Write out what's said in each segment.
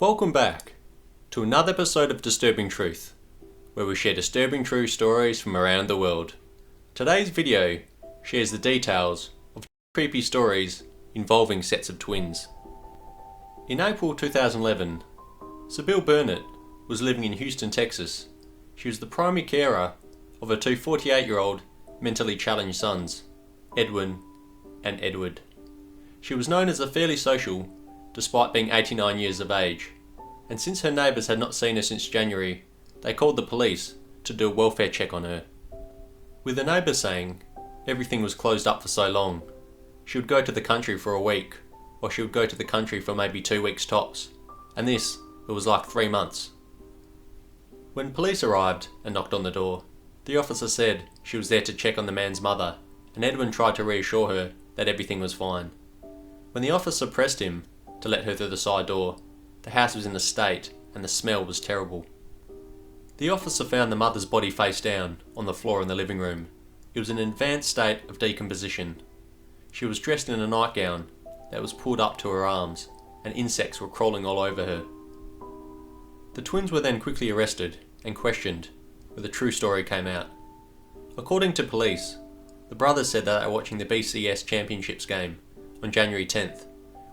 Welcome back to another episode of Disturbing Truth, where we share disturbing true stories from around the world. Today's video shares the details of creepy stories involving sets of twins. In April 2011, Sabina Berndt was living in Houston, Texas. She was the primary carer of her two 48-year-old mentally challenged sons, Edwin and Edward. She was known as a fairly social, despite being 89 years of age, and since her neighbours had not seen her since January, they called the police to do a welfare check on her. With the neighbours saying everything was closed up for so long, she would go to the country for a week, or she would go to the country for maybe 2 weeks tops, and it was like 3 months. When police arrived and knocked on the door, the officer said she was there to check on the man's mother, and Edwin tried to reassure her that everything was fine. When the officer pressed him to let her through the side door, the house was in a state and the smell was terrible. The officer found the mother's body face down on the floor in the living room. It was in an advanced state of decomposition. She was dressed in a nightgown that was pulled up to her arms, and insects were crawling all over her. The twins were then quickly arrested and questioned, where the true story came out. According to police, the brothers said that they were watching the BCS Championships game on January 10th,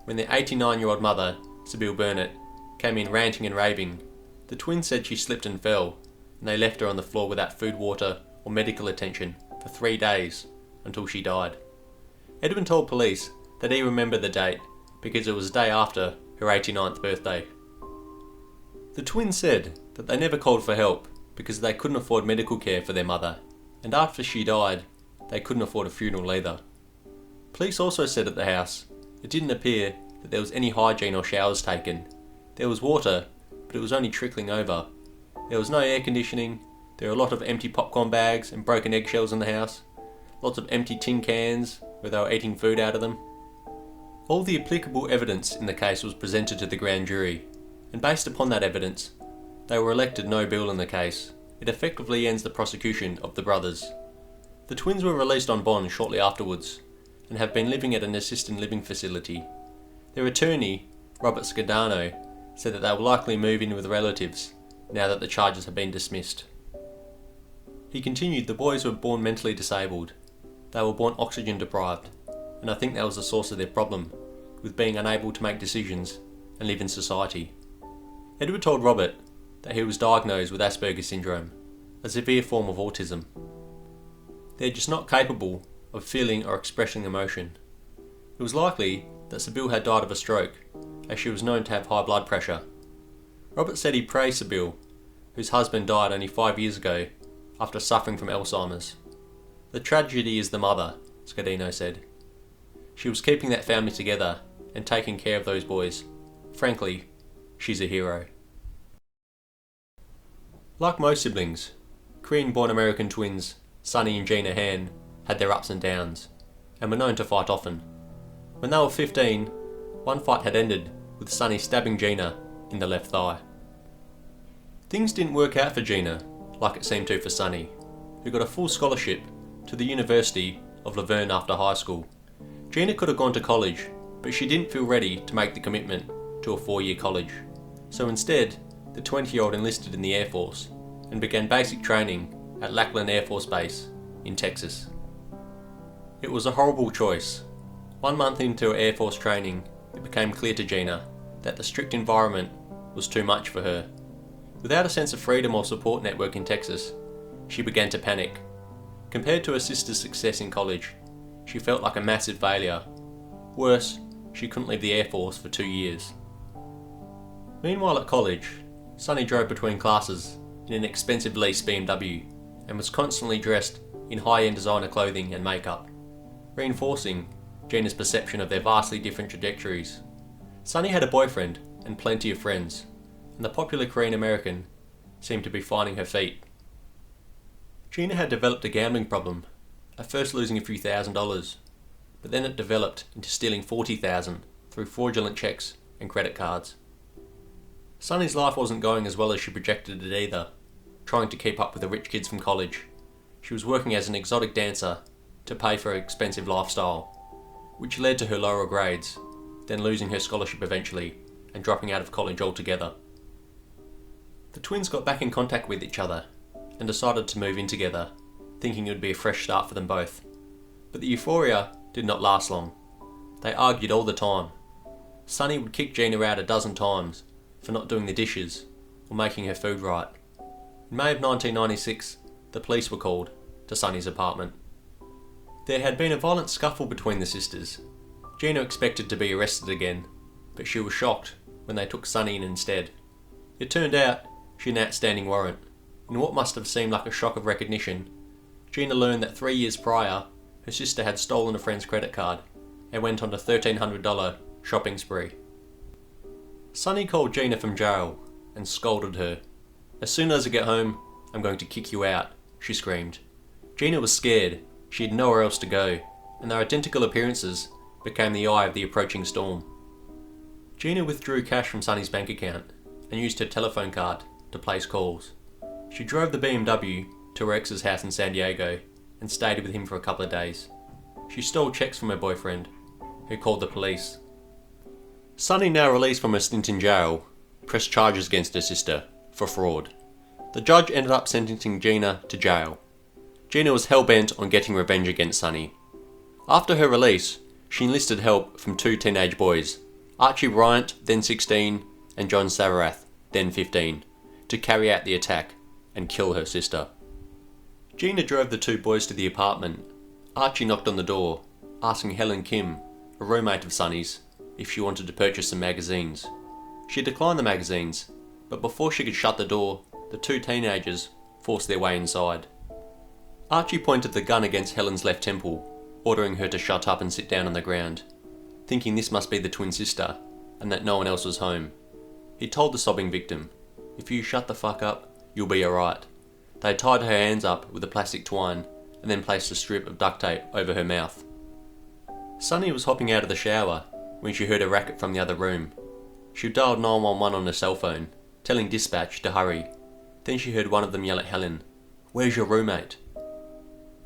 when their 89-year-old mother, Sabina Berndt, came in ranting and raving. The twins said she slipped and fell, and they left her on the floor without food, water, or medical attention for 3 days, until she died. Edwin told police that he remembered the date because it was the day after her 89th birthday. The twins said that they never called for help because they couldn't afford medical care for their mother, and after she died, they couldn't afford a funeral either. Police also said at the house, it didn't appear that there was any hygiene or showers taken. There was water, but it was only trickling over. There was no air conditioning. There were a lot of empty popcorn bags and broken eggshells in the house. Lots of empty tin cans where they were eating food out of them. All the applicable evidence in the case was presented to the grand jury, and based upon that evidence, they were elected no bill in the case. It effectively ends the prosecution of the brothers. The twins were released on bond shortly afterwards, and have been living at an assisted living facility. Their attorney, Robert Scardano, said that they will likely move in with relatives now that the charges have been dismissed. He continued the boys were born mentally disabled. They were born oxygen deprived, and I think that was the source of their problem, with being unable to make decisions and live in society. Edward told Robert that he was diagnosed with Asperger's syndrome, a severe form of autism. They're just not capable of feeling or expressing emotion. It was likely that Sabina had died of a stroke, as she was known to have high blood pressure. Robert said he praised Sabina, whose husband died only 5 years ago after suffering from Alzheimer's. The tragedy is the mother, Scardino said. She was keeping that family together and taking care of those boys. Frankly, she's a hero. Like most siblings, Korean-born American twins Sonny and Gina Han had their ups and downs, and were known to fight often. When they were 15, one fight had ended with Sonny stabbing Gina in the left thigh. Things didn't work out for Gina like it seemed to for Sonny, who got a full scholarship to the University of Laverne after high school. Gina could have gone to college, but she didn't feel ready to make the commitment to a 4-year college. So instead, the 20-year-old enlisted in the Air Force and began basic training at Lackland Air Force Base in Texas. It was a horrible choice. 1 month into her Air Force training, it became clear to Gina that the strict environment was too much for her. Without a sense of freedom or support network in Texas, she began to panic. Compared to her sister's success in college, she felt like a massive failure. Worse, she couldn't leave the Air Force for 2 years. Meanwhile at college, Sonny drove between classes in an expensive leased BMW and was constantly dressed in high-end designer clothing and makeup, reinforcing Gina's perception of their vastly different trajectories. Sonny had a boyfriend and plenty of friends, and the popular Korean American seemed to be finding her feet. Gina had developed a gambling problem, at first losing a few $1,000s, but then it developed into stealing $40,000 through fraudulent checks and credit cards. Sonny's life wasn't going as well as she projected it either, trying to keep up with the rich kids from college. She was working as an exotic dancer to pay for her expensive lifestyle, which led to her lower grades, then losing her scholarship eventually, and dropping out of college altogether. The twins got back in contact with each other and decided to move in together, thinking it would be a fresh start for them both. But the euphoria did not last long. They argued all the time. Sonny would kick Gina out a dozen times for not doing the dishes or making her food right. In May of 1996, the police were called to Sonny's apartment. There had been a violent scuffle between the sisters. Gina expected to be arrested again, but she was shocked when they took Sonny in instead. It turned out she had an outstanding warrant. In what must have seemed like a shock of recognition, Gina learned that 3 years prior, her sister had stolen a friend's credit card and went on a $1,300 shopping spree. Sonny called Gina from jail and scolded her. "As soon as I get home, I'm going to kick you out," she screamed. Gina was scared. She had nowhere else to go, and their identical appearances became the eye of the approaching storm. Gina withdrew cash from Sonny's bank account and used her telephone card to place calls. She drove the BMW to her ex's house in San Diego and stayed with him for a couple of days. She stole checks from her boyfriend, who called the police. Sonny, now released from her stint in jail, pressed charges against her sister for fraud. The judge ended up sentencing Gina to jail. Gina was hell-bent on getting revenge against Sonny. After her release, she enlisted help from 2 teenage boys, Archie Bryant, then 16, and John Savarath, then 15, to carry out the attack and kill her sister. Gina drove the 2 boys to the apartment. Archie knocked on the door, asking Helen Kim, a roommate of Sonny's, if she wanted to purchase some magazines. She declined the magazines, but before she could shut the door, the 2 teenagers forced their way inside. Archie pointed the gun against Helen's left temple, ordering her to shut up and sit down on the ground, thinking this must be the twin sister and that no one else was home. He told the sobbing victim, "If you shut the fuck up, you'll be alright." They tied her hands up with a plastic twine and then placed a strip of duct tape over her mouth. Sonny was hopping out of the shower when she heard a racket from the other room. She dialed 911 on her cell phone, telling dispatch to hurry. Then she heard one of them yell at Helen, "Where's your roommate?"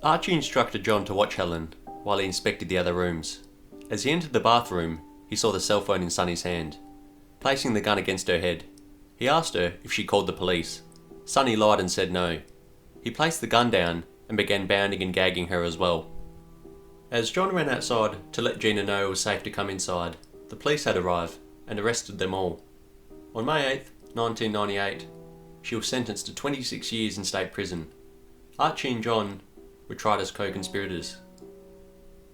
Archie instructed John to watch Helen while he inspected the other rooms. As he entered the bathroom, he saw the cell phone in Sonny's hand. Placing the gun against her head, he asked her if she called the police. Sonny lied and said no. He placed the gun down and began bounding and gagging her as well. As John ran outside to let Gina know it was safe to come inside, the police had arrived and arrested them all. On May 8, 1998, she was sentenced to 26 years in state prison. Archie and John were tried as co-conspirators.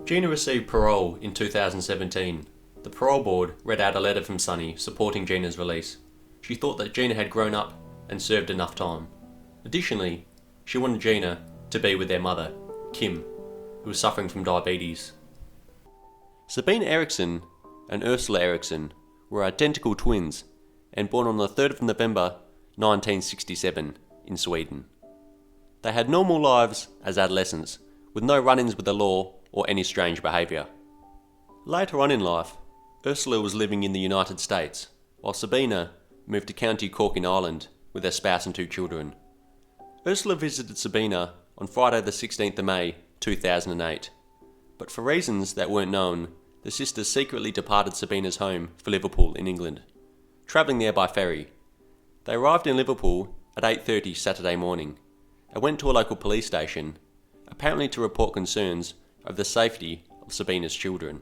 Gina received parole in 2017. The parole board read out a letter from Sonny supporting Gina's release. She thought that Gina had grown up and served enough time. Additionally, she wanted Gina to be with their mother, Kim, who was suffering from diabetes. Sabina Eriksson and Ursula Eriksson were identical twins and born on the 3rd of November 1967 in Sweden. They had normal lives as adolescents, with no run-ins with the law or any strange behaviour. Later on in life, Ursula was living in the United States, while Sabina moved to County Cork in Ireland with her spouse and 2 children. Ursula visited Sabina on Friday the 16th of May 2008, but for reasons that weren't known, the sisters secretly departed Sabina's home for Liverpool in England, travelling there by ferry. They arrived in Liverpool at 8:30 Saturday morning and went to a local police station, apparently to report concerns over the safety of Sabina's children.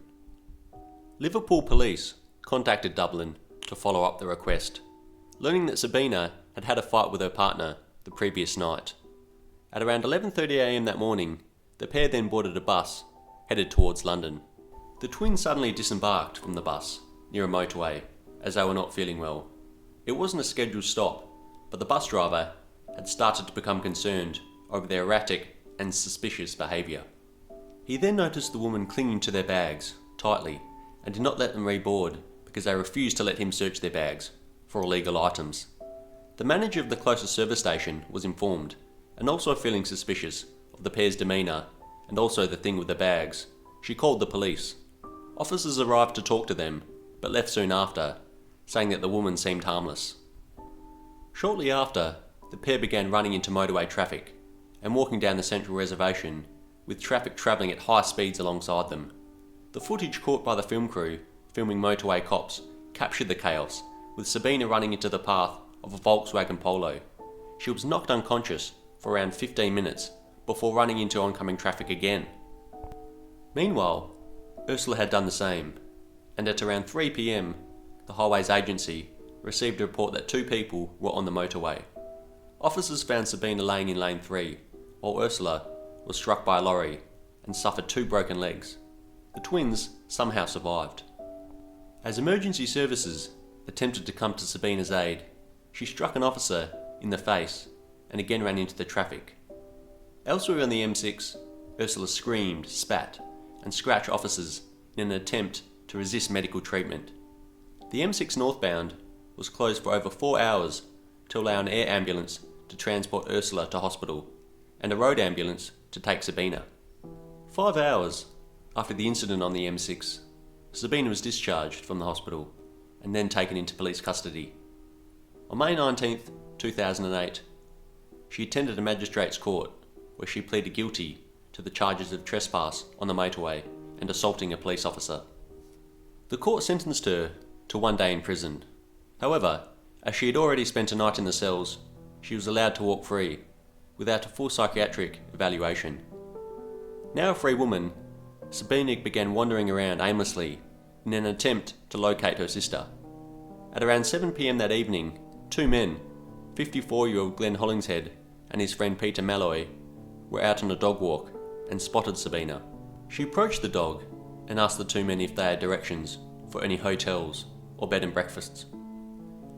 Liverpool police contacted Dublin to follow up the request, learning that Sabina had had a fight with her partner the previous night. At around 11:30 a.m. that morning, the pair then boarded a bus headed towards London. The twins suddenly disembarked from the bus near a motorway as they were not feeling well. It wasn't a scheduled stop, but the bus driver had started to become concerned over their erratic and suspicious behaviour. He then noticed the woman clinging to their bags tightly and did not let them reboard because they refused to let him search their bags for illegal items. The manager of the closest service station was informed, and also feeling suspicious of the pair's demeanour and also the thing with the bags, she called the police. Officers arrived to talk to them, but left soon after, saying that the woman seemed harmless. Shortly after, the pair began running into motorway traffic and walking down the central reservation, with traffic travelling at high speeds alongside them. The footage caught by the film crew filming motorway cops captured the chaos, with Sabina running into the path of a Volkswagen Polo. She was knocked unconscious for around 15 minutes before running into oncoming traffic again. Meanwhile, Ursula had done the same, and at around 3 p.m, the Highways Agency received a report that 2 people were on the motorway. Officers found Sabina laying in lane 3, while Ursula was struck by a lorry and suffered 2 broken legs. The twins somehow survived. As emergency services attempted to come to Sabina's aid, she struck an officer in the face and again ran into the traffic. Elsewhere on the M6, Ursula screamed, spat, and scratched officers in an attempt to resist medical treatment. The M6 northbound was closed for over 4 hours to allow an air ambulance to transport Ursula to hospital and a road ambulance to take Sabina. 5 hours after the incident on the M6, Sabina was discharged from the hospital and then taken into police custody. On May 19, 2008, she attended a magistrate's court where she pleaded guilty to the charges of trespass on the motorway and assaulting a police officer. The court sentenced her to 1 day in prison. However, as she had already spent a night in the cells, she was allowed to walk free without a full psychiatric evaluation. Now a free woman, Sabina began wandering around aimlessly in an attempt to locate her sister. At around 7 p.m. that evening, 2 men, 54-year-old Glenn Hollingshead and his friend Peter Malloy, were out on a dog walk and spotted Sabina. She approached the dog and asked the 2 men if they had directions for any hotels or bed and breakfasts.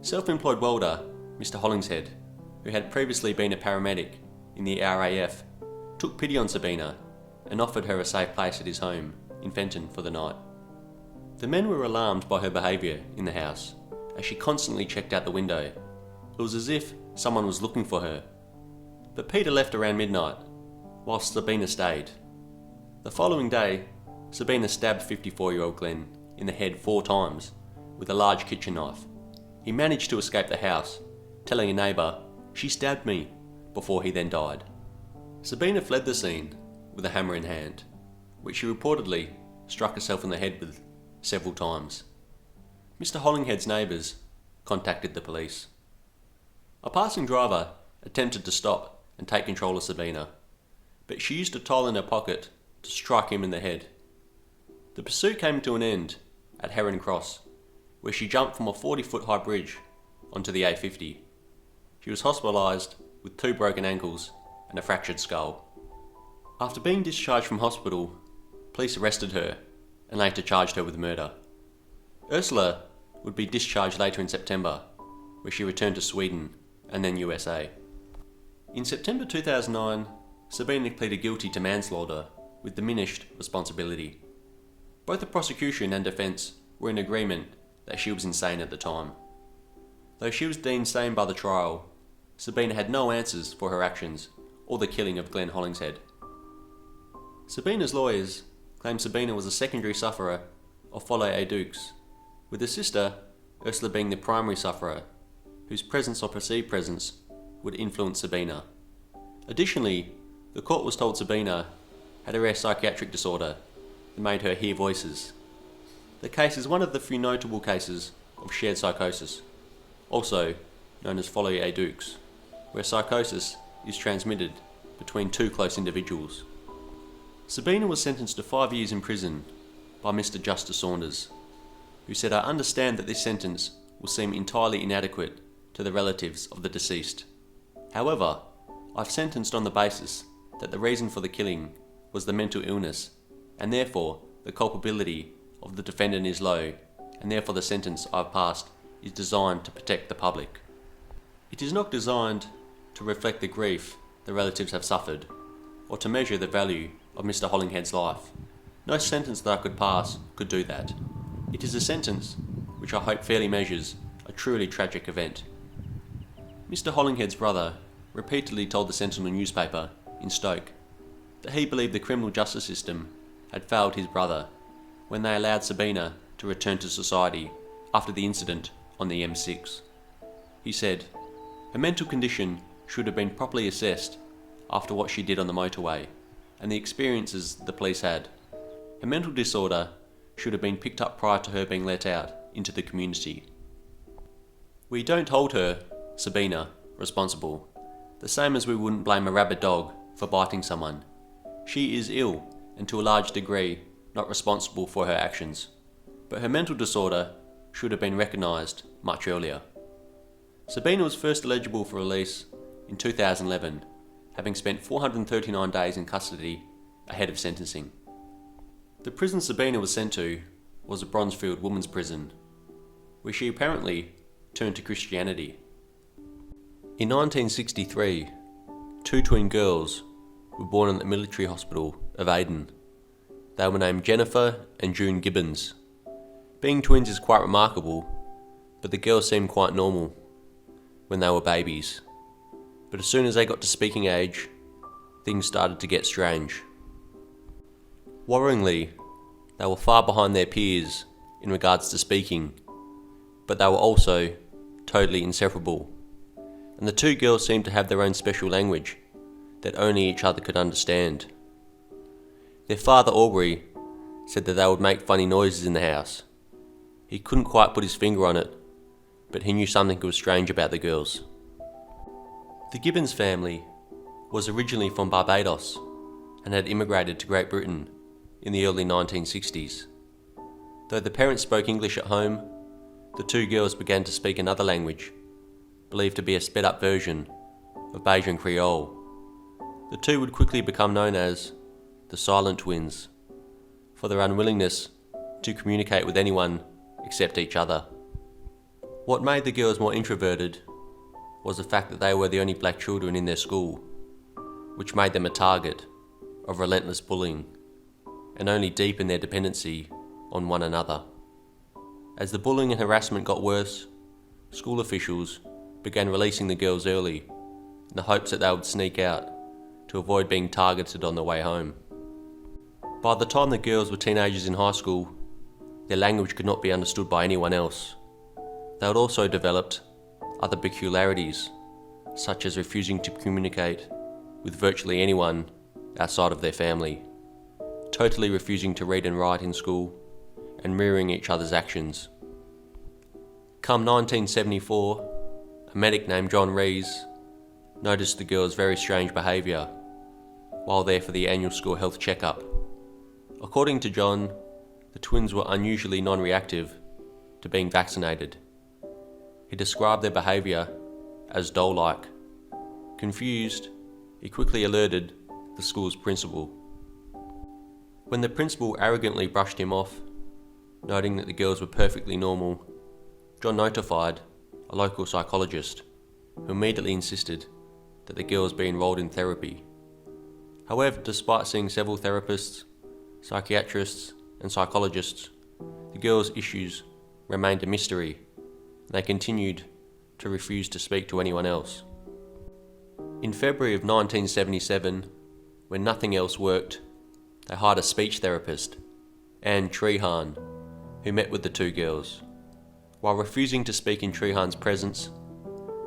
Self-employed welder Mr. Hollingshead, who had previously been a paramedic in the RAF, took pity on Sabina and offered her a safe place at his home in Fenton for the night. The men were alarmed by her behaviour in the house, as she constantly checked out the window. It was as if someone was looking for her. But Peter left around midnight, whilst Sabina stayed. The following day, Sabina stabbed 54-year-old Glenn in the head 4 times with a large kitchen knife. He managed to escape the house, telling a neighbour, "She stabbed me," before he then died. Sabina fled the scene with a hammer in hand, which she reportedly struck herself in the head with several times. Mr. Hollingshead's neighbours contacted the police. A passing driver attempted to stop and take control of Sabina, but she used a towel in her pocket to strike him in the head. The pursuit came to an end at Heron Cross, where she jumped from a 40-foot high bridge onto the A50. She was hospitalised with 2 broken ankles and a fractured skull. After being discharged from hospital, police arrested her and later charged her with murder. Ursula would be discharged later in September, where she returned to Sweden and then USA. In September 2009, Sabina pleaded guilty to manslaughter with diminished responsibility. Both the prosecution and defence were in agreement that she was insane at the time. Though she was deemed sane by the trial, Sabina had no answers for her actions or the killing of Glenn Hollingshead. Sabina's lawyers claimed Sabina was a secondary sufferer of folie-à-deux, with her sister, Ursula, being the primary sufferer, whose presence or perceived presence would influence Sabina. Additionally, the court was told Sabina had a rare psychiatric disorder that made her hear voices. The case is one of the few notable cases of shared psychosis, also known as folie-à-deux, where psychosis is transmitted between 2 close individuals. Sabina was sentenced to 5 years in prison by Mr. Justice Saunders, who said, "I understand that this sentence will seem entirely inadequate to the relatives of the deceased. However, I've sentenced on the basis that the reason for the killing was the mental illness, and therefore the culpability of the defendant is low, and therefore the sentence I've passed is designed to protect the public. It is not designed to reflect the grief the relatives have suffered, or to measure the value of Mr. Hollingshead's life. No sentence that I could pass could do that. It is a sentence which I hope fairly measures a truly tragic event." Mr. Hollingshead's brother repeatedly told the Sentinel newspaper in Stoke that he believed the criminal justice system had failed his brother when they allowed Sabina to return to society after the incident on the M6. He said, "Her mental condition should have been properly assessed after what she did on the motorway and the experiences the police had. Her mental disorder should have been picked up prior to her being let out into the community. We don't hold her, Sabina, responsible, the same as we wouldn't blame a rabid dog for biting someone. She is ill, and to a large degree not responsible for her actions, but her mental disorder should have been recognised much earlier. Sabina was first eligible for release in 2011, having spent 439 days in custody ahead of sentencing. The prison Sabina was sent to was a Bronzefield women's prison, where she apparently turned to Christianity. In 1963, two twin girls were born in the military hospital of Aden. They were named Jennifer and June Gibbons. Being twins is quite remarkable, but the girls seemed quite normal when they were babies. But as soon as they got to speaking age, things started to get strange. Worryingly, they were far behind their peers in regards to speaking, but they were also totally inseparable. And the two girls seemed to have their own special language that only each other could understand. Their father, Aubrey, said that they would make funny noises in the house. He couldn't quite put his finger on it, but he knew something was strange about the girls. The Gibbons family was originally from Barbados and had immigrated to Great Britain in the early 1960s. Though the parents spoke English at home, the two girls began to speak another language, believed to be a sped-up version of Bajan Creole. The two would quickly become known as the Silent Twins, for their unwillingness to communicate with anyone except each other. What made the girls more introverted was the fact that they were the only black children in their school, which made them a target of relentless bullying and only deepened their dependency on one another. As the bullying and harassment got worse, school officials began releasing the girls early in the hopes that they would sneak out to avoid being targeted on their way home. By the time the girls were teenagers in high school, their language could not be understood by anyone else. They had also developed other peculiarities, such as refusing to communicate with virtually anyone outside of their family, totally refusing to read and write in school, and mirroring each other's actions. Come 1974, a medic named John Rees noticed the girls' very strange behaviour while there for the annual school health checkup. According to John, the twins were unusually non-reactive to being vaccinated. He described their behaviour as doll-like. Confused, he quickly alerted the school's principal. When the principal arrogantly brushed him off, noting that the girls were perfectly normal, John notified a local psychologist, who immediately insisted that the girls be enrolled in therapy. However, despite seeing several therapists, psychiatrists and psychologists, the girls' issues remained a mystery, and they continued to refuse to speak to anyone else. In February of 1977, when nothing else worked, they hired a speech therapist, Jeena Han, who met with the two girls. While refusing to speak in Han's presence,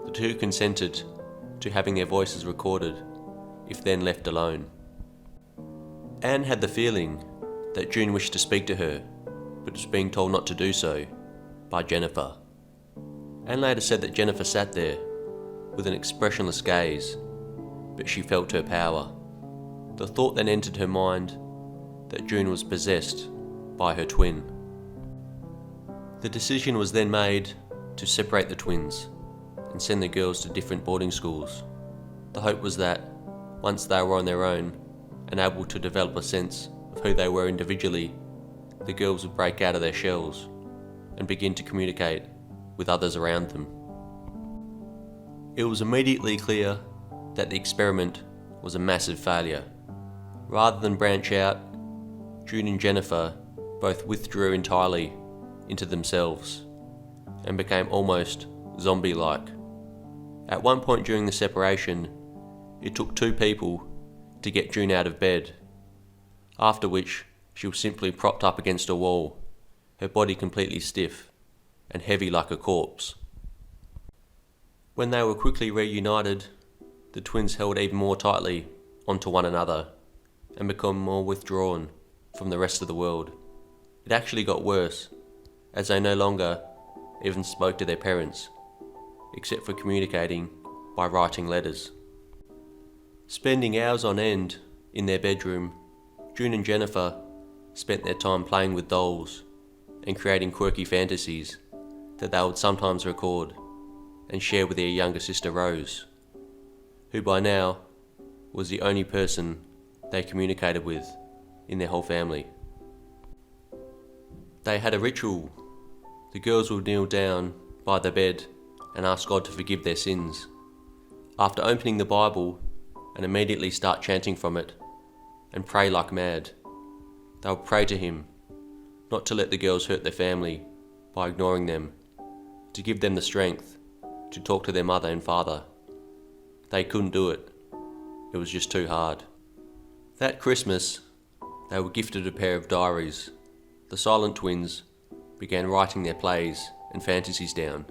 the two consented to having their voices recorded, if then left alone. Anne had the feeling that June wished to speak to her, but was being told not to do so by Jennifer. Anne later said that Jennifer sat there with an expressionless gaze, but she felt her power. The thought then entered her mind that June was possessed by her twin. The decision was then made to separate the twins and send the girls to different boarding schools. The hope was that, once they were on their own and able to develop a sense of who they were individually, the girls would break out of their shells and begin to communicate with others around them. It was immediately clear that the experiment was a massive failure. Rather than branch out, June and Jennifer both withdrew entirely into themselves and became almost zombie-like. At one point during the separation, it took two people to get June out of bed, after which she was simply propped up against a wall, her body completely stiff and heavy like a corpse. When they were quickly reunited, the twins held even more tightly onto one another and became more withdrawn from the rest of the world. It actually got worse, as they no longer even spoke to their parents, except for communicating by writing letters. Spending hours on end in their bedroom, June and Jennifer spent their time playing with dolls and creating quirky fantasies that they would sometimes record and share with their younger sister Rose, who by now was the only person they communicated with in their whole family. They had a ritual. The girls would kneel down by the bed and ask God to forgive their sins. After opening the Bible and immediately start chanting from it and pray like mad. They would pray to him not to let the girls hurt their family by ignoring them, to give them the strength to talk to their mother and father. They couldn't do it. It was just too hard. That Christmas, they were gifted a pair of diaries. The silent twins began writing their plays and fantasies down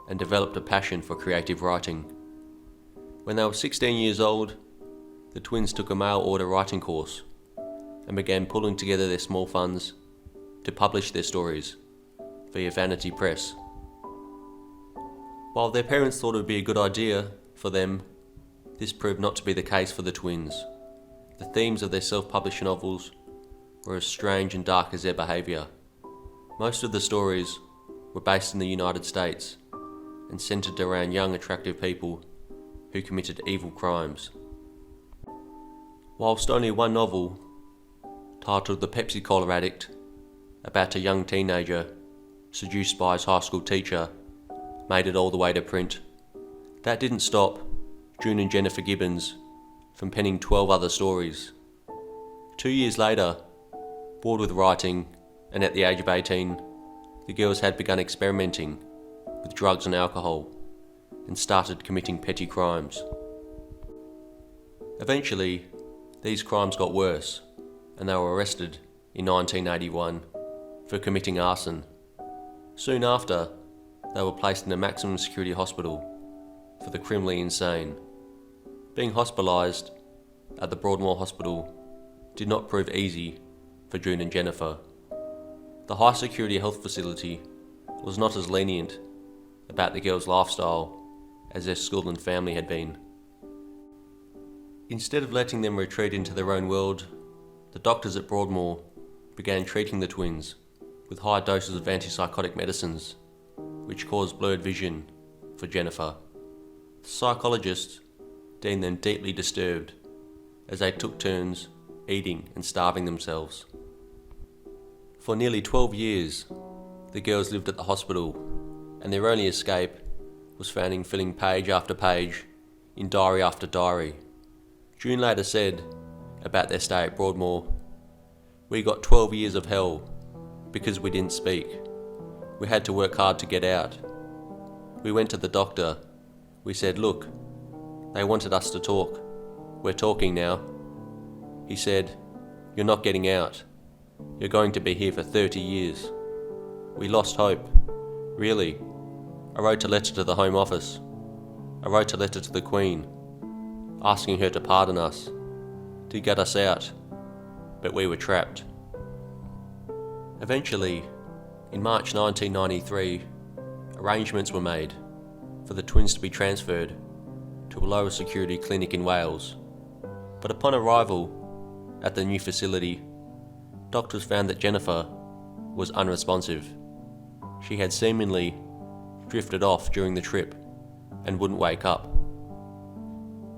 and developed a passion for creative writing. When they were 16 years old, the twins took a mail order writing course and began pulling together their small funds to publish their stories via Vanity Press. While their parents thought it would be a good idea for them, this proved not to be the case for the twins. The themes of their self-published novels were as strange and dark as their behaviour. Most of the stories were based in the United States and centred around young, attractive people who committed evil crimes. Whilst only one novel, titled The Pepsi Cola Addict, about a young teenager seduced by his high school teacher, made it all the way to print, that didn't stop June and Jennifer Gibbons from penning 12 other stories. 2 years later, bored with writing and at the age of 18, the girls had begun experimenting with drugs and alcohol and started committing petty crimes. Eventually, these crimes got worse and they were arrested in 1981 for committing arson. Soon after, they were placed in a maximum security hospital for the criminally insane. Being hospitalised at the Broadmoor Hospital did not prove easy for June and Jennifer. The high security health facility was not as lenient about the girls' lifestyle as their school and family had been. Instead of letting them retreat into their own world, the doctors at Broadmoor began treating the twins with high doses of antipsychotic medicines, which caused blurred vision for Jennifer. The psychologists deemed them deeply disturbed as they took turns eating and starving themselves. For nearly 12 years, the girls lived at the hospital, and their only escape was found in filling page after page in diary after diary. June later said about their stay at Broadmoor, "We got 12 years of hell because we didn't speak. We had to work hard to get out. We went to the doctor. We said, 'Look, they wanted us to talk. We're talking now.' He said, 'You're not getting out. You're going to be here for 30 years. We lost hope. Really. I wrote a letter to the Home Office. I wrote a letter to the Queen, asking her to pardon us, to get us out, but we were trapped.' Eventually, in March 1993, arrangements were made for the twins to be transferred to a lower security clinic in Wales. But upon arrival at the new facility, doctors found that Jennifer was unresponsive. She had seemingly drifted off during the trip and wouldn't wake up.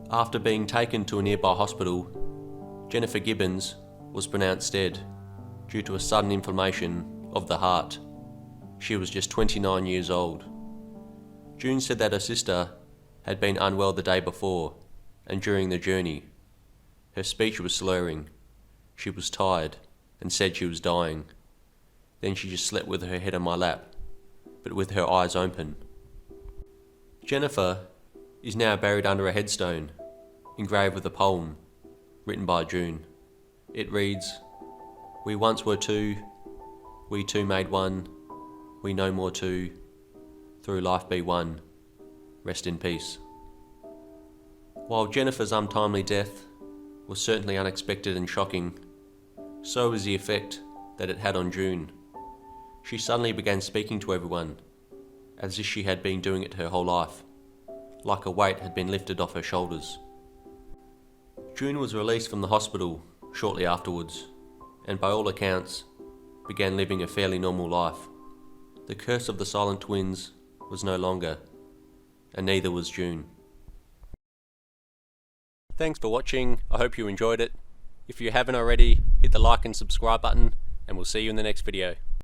After being taken to a nearby hospital, Jennifer Gibbons was pronounced dead due to a sudden inflammation of the heart. She was just 29 years old. June said that her sister had been unwell the day before and during the journey. Her speech was slurring. She was tired and said she was dying. Then she just slept with her head on my lap, but with her eyes open. Jennifer is now buried under a headstone, engraved with a poem written by June. It reads, "We once were two, we two made one, we no more two, through life be one, rest in peace." While Jennifer's untimely death was certainly unexpected and shocking, so was the effect that it had on June. She suddenly began speaking to everyone, as if she had been doing it her whole life, like a weight had been lifted off her shoulders. June was released from the hospital shortly afterwards, and by all accounts, began living a fairly normal life. The curse of the silent twins was no longer, and neither was June. Thanks for watching. I hope you enjoyed it. If you haven't already, hit the like and subscribe button, and we'll see you in the next video.